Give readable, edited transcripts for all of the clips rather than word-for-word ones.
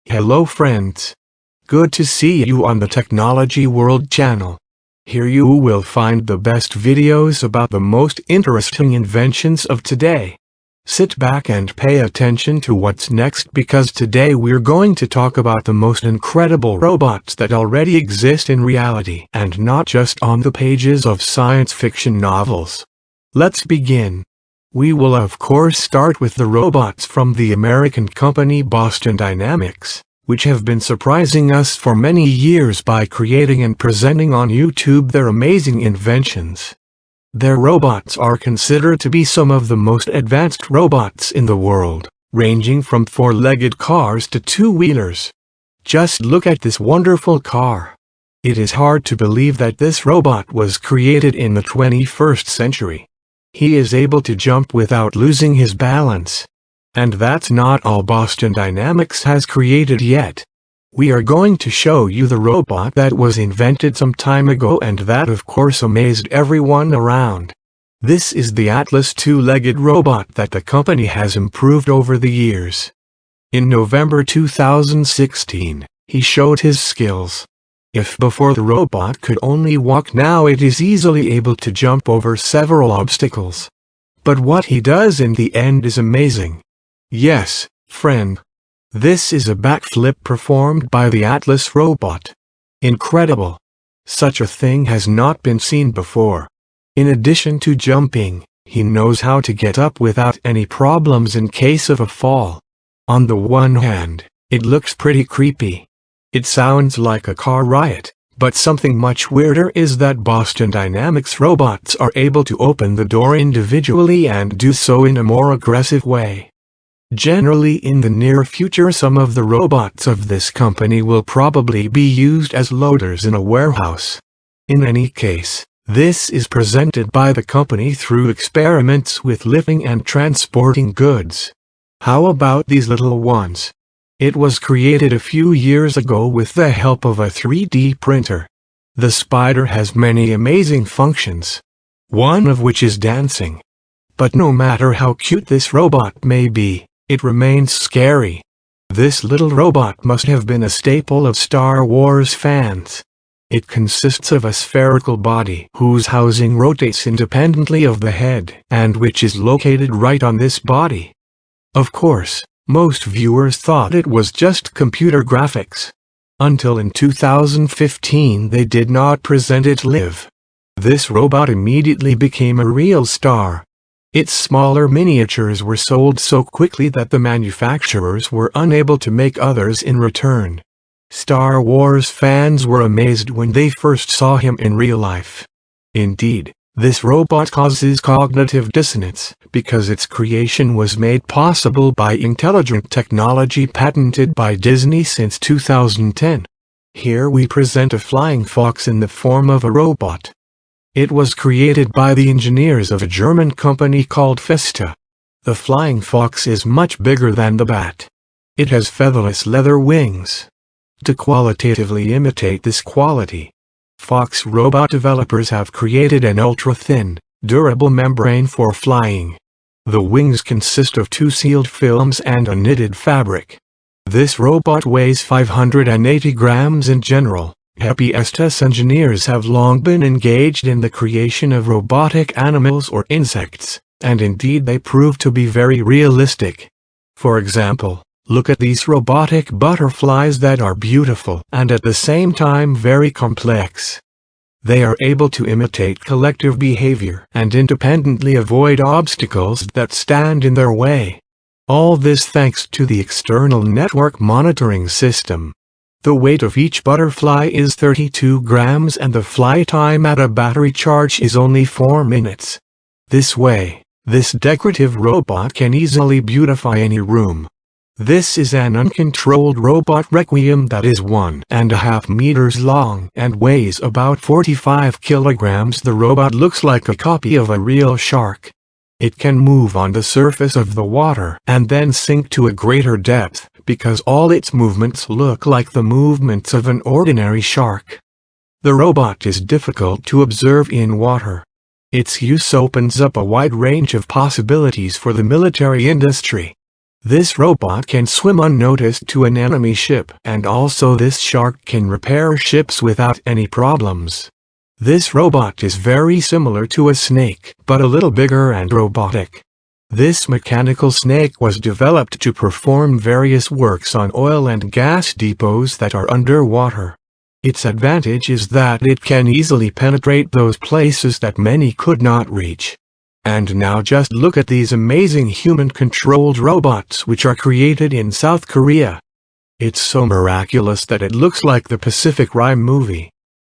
Hello friends. Good to see you on the Technology World channel. Here you will find the best videos about the most interesting inventions of today. Sit back and pay attention to what's next because today we're going to talk about the most incredible robots that already exist in reality and not just on the pages of science fiction novels. Let's begin. We will of course start with the robots from the American company Boston Dynamics, which have been surprising us for many years by creating and presenting on YouTube their amazing inventions. Their robots are considered to be some of the most advanced robots in the world, ranging from four-legged cars to two-wheelers. Just look at this wonderful car. It is hard to believe that this robot was created in the 21st century. He is able to jump without losing his balance. And that's not all Boston Dynamics has created yet. We are going to show you the robot that was invented some time ago and that of course amazed everyone around. This is the Atlas two-legged robot that the company has improved over the years. In November 2016, he showed his skills. If before the robot could only walk, now it is easily able to jump over several obstacles. But what he does in the end is amazing. Yes, friend. This is a backflip performed by the Atlas robot. Incredible. Such a thing has not been seen before. In addition to jumping, he knows how to get up without any problems in case of a fall. On the one hand, it looks pretty creepy. It sounds like a car riot, but something much weirder is that Boston Dynamics robots are able to open the door individually and do so in a more aggressive way. Generally in the near future some of the robots of this company will probably be used as loaders in a warehouse. In any case, this is presented by the company through experiments with lifting and transporting goods. How about these little ones? It was created a few years ago with the help of a 3D printer. The Spider has many amazing functions, one of which is dancing. But no matter how cute this robot may be, it remains scary. This little robot must have been a staple of Star Wars fans. It consists of a spherical body whose housing rotates independently of the head and which is located right on this body. Of course, most viewers thought it was just computer graphics. Until in 2015 they did not present it live. This robot immediately became a real star. Its smaller miniatures were sold so quickly that the manufacturers were unable to make others in return. Star Wars fans were amazed when they first saw him in real life. Indeed, this robot causes cognitive dissonance because its creation was made possible by intelligent technology patented by Disney since 2010. Here we present a flying fox in the form of a robot. It was created by the engineers of a German company called Festa. The flying fox is much bigger than the bat. It has featherless leather wings. To qualitatively imitate this quality, Fox robot developers have created an ultra-thin, durable membrane for flying. The wings consist of two sealed films and a knitted fabric. This robot weighs 580 grams in general. Happy Estes engineers have long been engaged in the creation of robotic animals or insects, and indeed they prove to be very realistic. For example, look at these robotic butterflies that are beautiful and at the same time very complex. They are able to imitate collective behavior and independently avoid obstacles that stand in their way. All this thanks to the external network monitoring system. The weight of each butterfly is 32 grams and the fly time at a battery charge is only 4 minutes. This way, this decorative robot can easily beautify any room. This is an uncontrolled robot Requiem that is 1.5 meters long and weighs about 45 kilograms. The robot looks like a copy of a real shark. It can move on the surface of the water and then sink to a greater depth because all its movements look like the movements of an ordinary shark. The robot is difficult to observe in water. Its use opens up a wide range of possibilities for the military industry. This robot can swim unnoticed to an enemy ship, and also this shark can repair ships without any problems. This robot is very similar to a snake, but a little bigger and robotic. This mechanical snake was developed to perform various works on oil and gas depots that are underwater. Its advantage is that it can easily penetrate those places that many could not reach. And now just look at these amazing human-controlled robots which are created in South Korea. It's so miraculous that it looks like the Pacific Rim movie.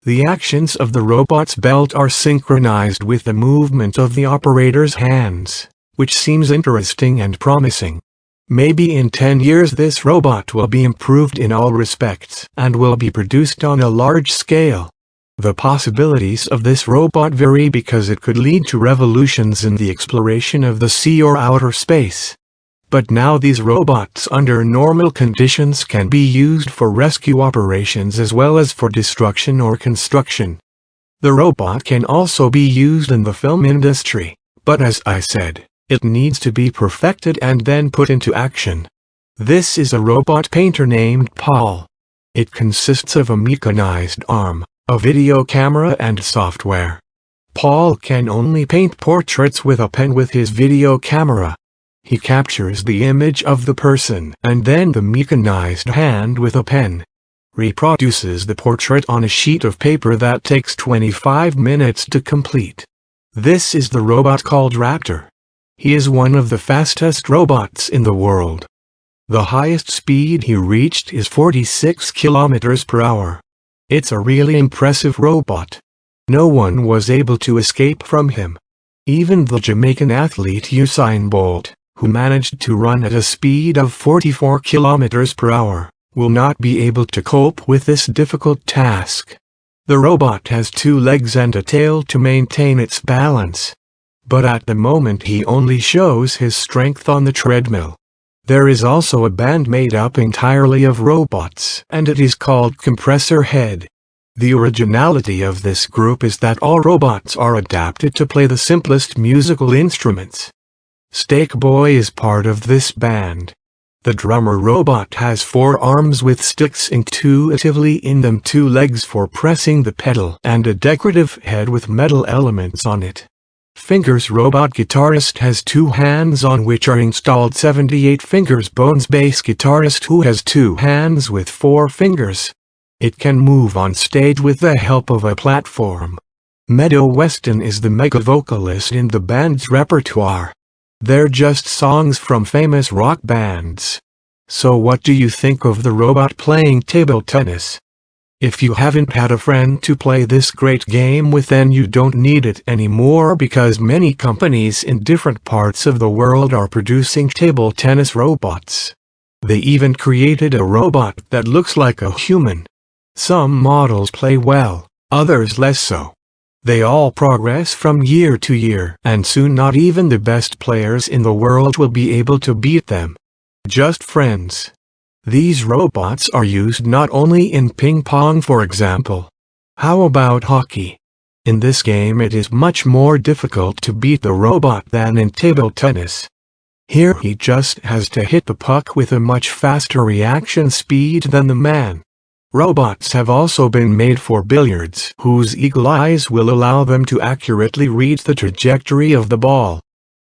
The actions of the robot's belt are synchronized with the movement of the operator's hands, which seems interesting and promising. Maybe in 10 years this robot will be improved in all respects and will be produced on a large scale. The possibilities of this robot vary because it could lead to revolutions in the exploration of the sea or outer space. But now these robots under normal conditions can be used for rescue operations as well as for destruction or construction. The robot can also be used in the film industry, but as I said, it needs to be perfected and then put into action. This is a robot painter named Paul. It consists of a mechanized arm, a video camera and software. Paul can only paint portraits with a pen with his video camera. He captures the image of the person and then the mechanized hand with a pen reproduces the portrait on a sheet of paper that takes 25 minutes to complete. This is the robot called Raptor. He is one of the fastest robots in the world. The highest speed he reached is 46 kilometers per hour. It's a really impressive robot. No one was able to escape from him. Even the Jamaican athlete Usain Bolt, who managed to run at a speed of 44 kilometers per hour, will not be able to cope with this difficult task. The robot has 2 legs and a tail to maintain its balance. But at the moment he only shows his strength on the treadmill. There is also a band made up entirely of robots, and it is called Compressor Head. The originality of this group is that all robots are adapted to play the simplest musical instruments. Steak Boy is part of this band. The drummer robot has 4 arms with sticks intuitively in them, 2 legs for pressing the pedal, and a decorative head with metal elements on it. Fingers robot guitarist has 2 hands on which are installed 78 fingers. Bones bass guitarist who has 2 hands with 4 fingers. It can move on stage with the help of a platform. Meadow Weston is the mega vocalist in the band's repertoire. They're just songs from famous rock bands. So what do you think of the robot playing table tennis? If you haven't had a friend to play this great game with, then you don't need it anymore because many companies in different parts of the world are producing table tennis robots. They even created a robot that looks like a human. Some models play well, others less so. They all progress from year to year, and soon not even the best players in the world will be able to beat them. Just friends. These robots are used not only in ping pong, for example. How about hockey? In this game it is much more difficult to beat the robot than in table tennis. Here he just has to hit the puck with a much faster reaction speed than the man. Robots have also been made for billiards, whose eagle eyes will allow them to accurately read the trajectory of the ball.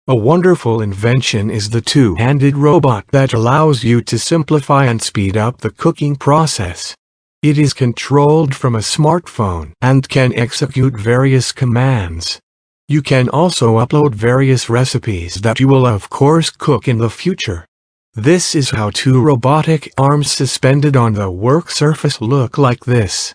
A wonderful invention is the 2-handed robot that allows you to simplify and speed up the cooking process. It is controlled from a smartphone and can execute various commands. You can also upload various recipes that you will of course cook in the future. This is how 2 robotic arms suspended on the work surface look like this.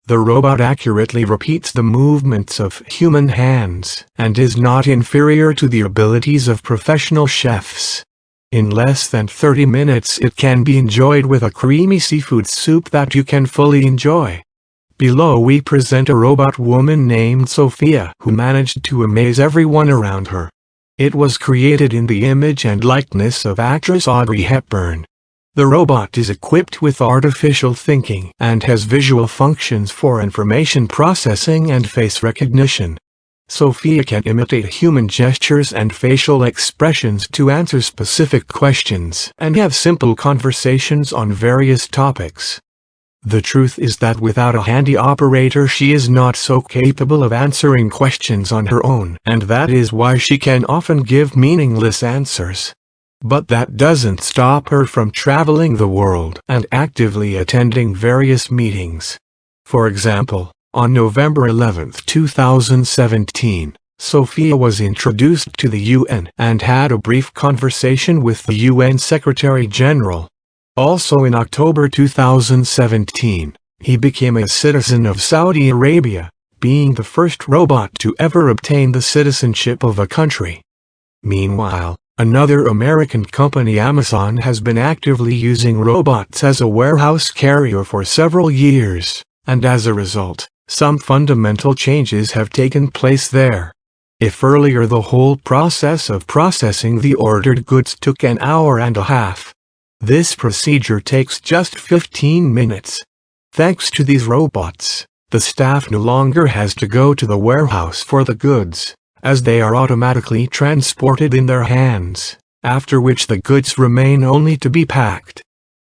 The robot accurately repeats the movements of human hands and is not inferior to the abilities of professional chefs. In less than 30 minutes it can be enjoyed with a creamy seafood soup that you can fully enjoy. Below we present a robot woman named Sophia who managed to amaze everyone around her. It was created in the image and likeness of actress Audrey Hepburn. The robot is equipped with artificial thinking and has visual functions for information processing and face recognition. Sophia can imitate human gestures and facial expressions to answer specific questions and have simple conversations on various topics. The truth is that without a handy operator she is not so capable of answering questions on her own, and that is why she can often give meaningless answers. But that doesn't stop her from traveling the world and actively attending various meetings. For example, on November 11, 2017, Sophia was introduced to the UN and had a brief conversation with the UN Secretary-General. Also in October 2017, he became a citizen of Saudi Arabia, being the first robot to ever obtain the citizenship of a country. Meanwhile, another American company, Amazon, has been actively using robots as a warehouse carrier for several years, and as a result, some fundamental changes have taken place there. If earlier the whole process of processing the ordered goods took an hour and a half, this procedure takes just 15 minutes. Thanks to these robots, the staff no longer has to go to the warehouse for the goods, as they are automatically transported in their hands, after which the goods remain only to be packed.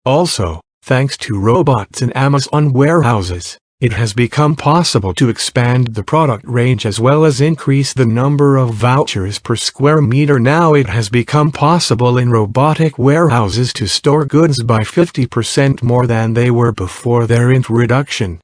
Also, thanks to robots in Amazon warehouses, it has become possible to expand the product range as well as increase the number of vouchers per square meter. Now it has become possible in robotic warehouses to store goods by 50% more than they were before their introduction.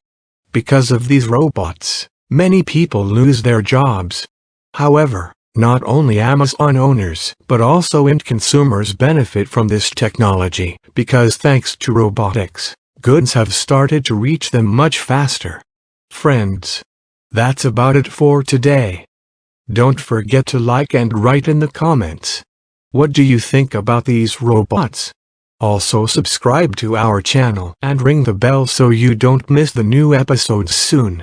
Because of these robots, many people lose their jobs. However, not only Amazon owners but also end consumers benefit from this technology, because thanks to robotics, goods have started to reach them much faster. Friends, that's about it for today. Don't forget to like and write in the comments. What do you think about these robots? Also subscribe to our channel and ring the bell so you don't miss the new episodes soon.